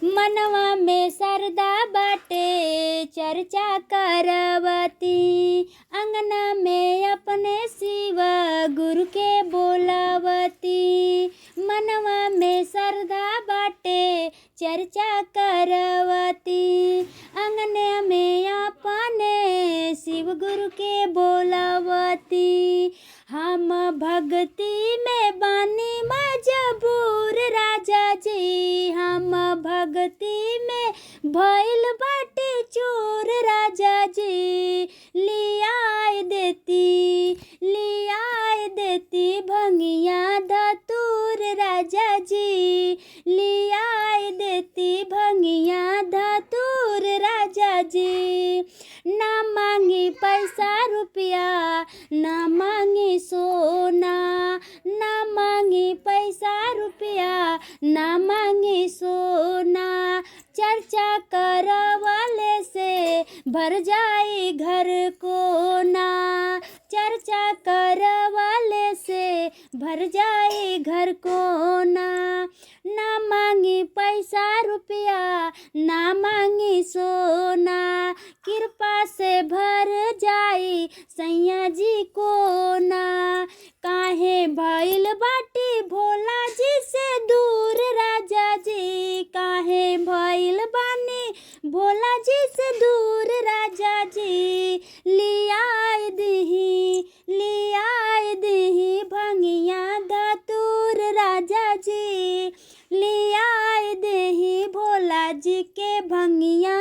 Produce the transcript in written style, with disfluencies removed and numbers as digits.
मनवा में सरदा बाटे चर्चा करवती, अंगना में अपने शिव गुरु के बोलावती। मनवा में सरदा बाटे चर्चा करवती, अंगने में अपने शिव गुरु के बोलावती। हम भक्ति में बानी मजबूर राजा जी, हम भक्ति में भइल बाटे चोर राजा जी। लियाई देती भंगिया धतूर राजा जी, लियाई देती भंगिया धतूर राजा जी। ना मांगी पैसा रुपया ना मांगी सोना, ना मांगी पैसा रुपया ना मांगी सोना। चर्चा करवाले से भर जाई घर को ना, चर्चा करवाले से भर जाई घर को ना। ना मांगी पैसा रुपया ना मांगी सोना, कृपा से भर जाई सैया जी को ना। काहे भइल बाटी भोला जी से दूर राजा जी, काहे भइल बानी भोला जी से दूर राजा जी। लियाई दही भंगिया धतूर राजा जी, लियाई दही भोला जी के भंगिया